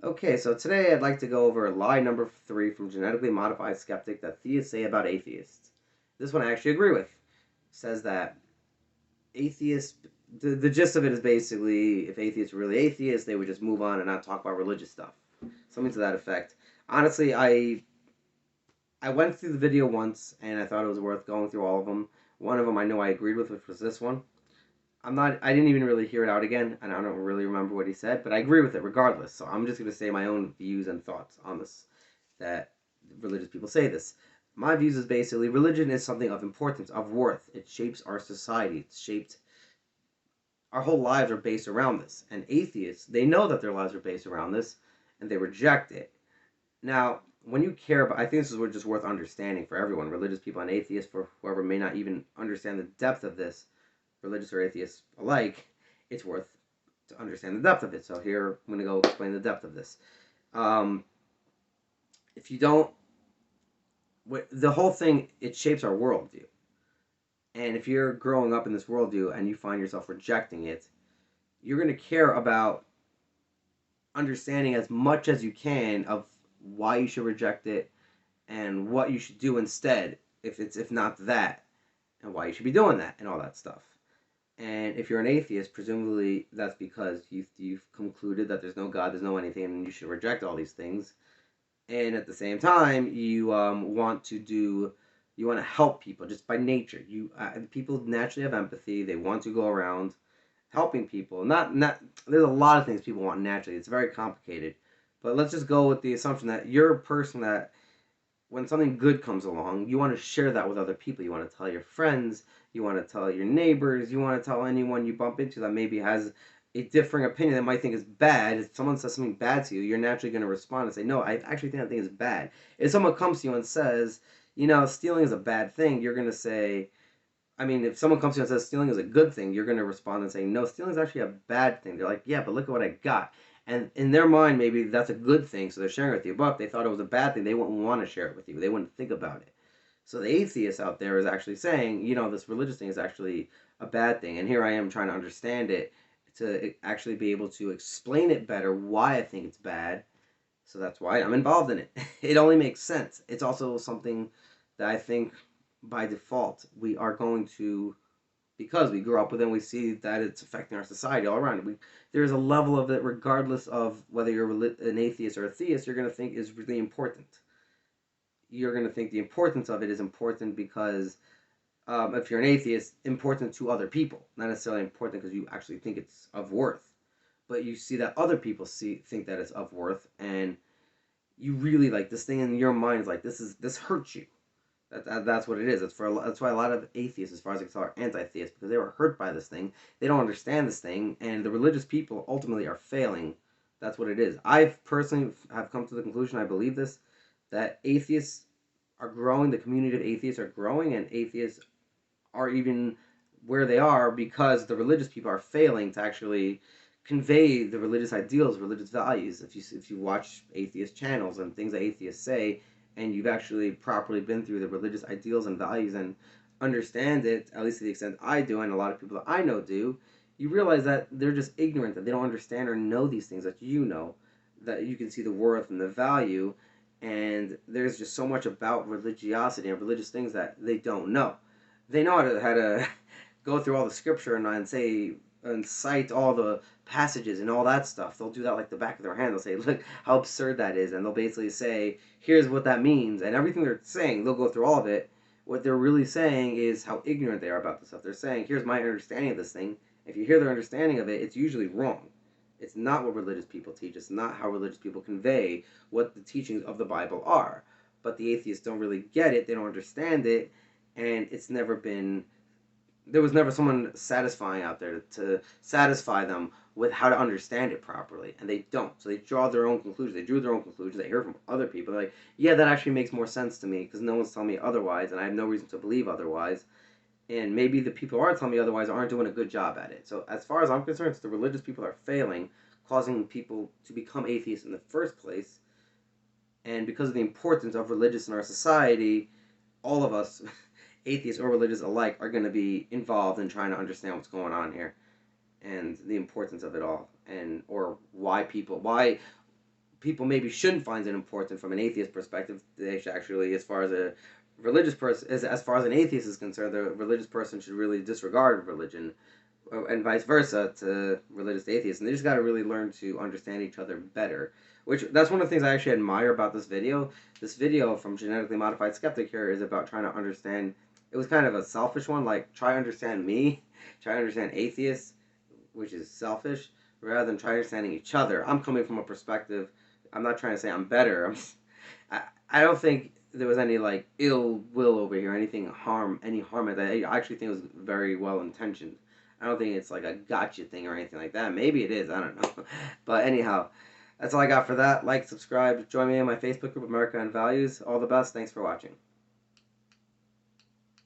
Okay, so today I'd like to go over lie number 3 from Genetically Modified Skeptic that theists say about atheists. This one I actually agree with. It says that atheists, the gist of it is basically if atheists were really atheists, they would just move on and not talk about religious stuff. Something to that effect. Honestly, I went through the video once and I thought it was worth going through all of them. One of them I know I agreed with, which was this one. I didn't even really hear it out again, and I don't really remember what he said, but I agree with it regardless. So I'm just going to say my own views and thoughts on this. That religious people say this. My views is basically religion is something of importance, of worth. It shapes our society. It's shaped our whole lives are based around this. And atheists, they know that their lives are based around this, and they reject it. Now, when you care about, I think this is just worth understanding for everyone, religious people and atheists, for whoever may not even understand the depth of this, religious or atheists alike, it's worth to understand the depth of it. So here I'm going to go explain the depth of this. Um, if you don't, the whole thing, it shapes our worldview. And if you're growing up in this worldview and you find yourself rejecting it, you're going to care about understanding as much as you can of why you should reject it and what you should do instead if not that, and why you should be doing that and all that stuff. And if you're an atheist, presumably that's because you've concluded that there's no God, there's no anything, and you should reject all these things. And at the same time, you want to help people just by nature. People naturally have empathy. They want to go around helping people. Not there's a lot of things people want naturally. It's very complicated, but let's just go with the assumption that you're a person that when something good comes along, you want to share that with other people. You want to tell your friends, you want to tell your neighbors, you want to tell anyone you bump into that maybe has a differing opinion that might think is bad. If someone says something bad to you, you're naturally going to respond and say, "No, I actually think that thing is bad." If someone comes to you and says, stealing is a bad thing, you're going to say, if someone comes to you and says stealing is a good thing, you're going to respond and say, no, stealing is actually a bad thing. They're like, yeah, but look at what I got. And in their mind, maybe that's a good thing, so they're sharing it with you. But if they thought it was a bad thing, they wouldn't want to share it with you. They wouldn't think about it. So the atheist out there is actually saying, this religious thing is actually a bad thing. And here I am trying to understand it to actually be able to explain it better why I think it's bad. So that's why I'm involved in it. It only makes sense. It's also something that I think by default we are going to, because we grew up with it and we see that it's affecting our society all around. There's a level of it, regardless of whether you're an atheist or a theist, you're going to think is really important. You're going to think the importance of it is important because if you're an atheist, important to other people, not necessarily important because you actually think it's of worth, but you see that other people think that it's of worth, and you really like this thing in your mind is like this hurts you. That's what it is. That's why a lot of atheists, as far as I can tell, are anti-theists because they were hurt by this thing. They don't understand this thing, and the religious people ultimately are failing. That's what it is. I personally have come to the conclusion, I believe this, that atheists are growing. The community of atheists are growing, and atheists are even where they are because the religious people are failing to actually convey the religious ideals, religious values. If you watch atheist channels and things that atheists say, and you've actually properly been through the religious ideals and values and understand it, at least to the extent I do, and a lot of people that I know do, you realize that they're just ignorant, that they don't understand or know these things that you know, that you can see the worth and the value, and there's just so much about religiosity and religious things that they don't know. They know how to go through all the scripture and say and cite all the passages and all that stuff. They'll do that like the back of their hand. They'll say, "Look how absurd that is," and they'll basically say, "Here's what that means," and everything they're saying, they'll go through all of it. What they're really saying is how ignorant they are about this stuff. They're saying, "Here's my understanding of this thing." If you hear their understanding of it, it's usually wrong. It's not what religious people teach. It's not how religious people convey what the teachings of the Bible are. But the atheists don't really get it. They don't understand it, and there was never someone satisfying out there to satisfy them with how to understand it properly, and they don't. So they draw their own conclusions. They drew their own conclusions. They hear from other people. They're like, yeah, that actually makes more sense to me because no one's telling me otherwise, and I have no reason to believe otherwise. And maybe the people who are telling me otherwise aren't doing a good job at it. So as far as I'm concerned, it's the religious people are failing, causing people to become atheists in the first place. And because of the importance of religious in our society, all of us, atheists or religious alike, are going to be involved in trying to understand what's going on here and the importance of it all, and or why people maybe shouldn't find it important from an atheist perspective. They should actually, as far as a religious person, as far as an atheist is concerned, the religious person should really disregard religion, and vice versa to religious atheists. And they just got to really learn to understand each other better. Which that's one of the things I actually admire about this video. This video from Genetically Modified Skeptic here is about trying to understand. It was kind of a selfish one, like try to understand me, try to understand atheists, which is selfish, rather than try understanding each other. I'm coming from a perspective. I'm not trying to say I'm better. I don't think there was any like ill will over here, any harm at that. I actually think it was very well intentioned. I don't think it's like a gotcha thing or anything like that. Maybe it is. I don't know. But anyhow, that's all I got for that. Like, subscribe, join me in my Facebook group, America and Values. All the best. Thanks for watching.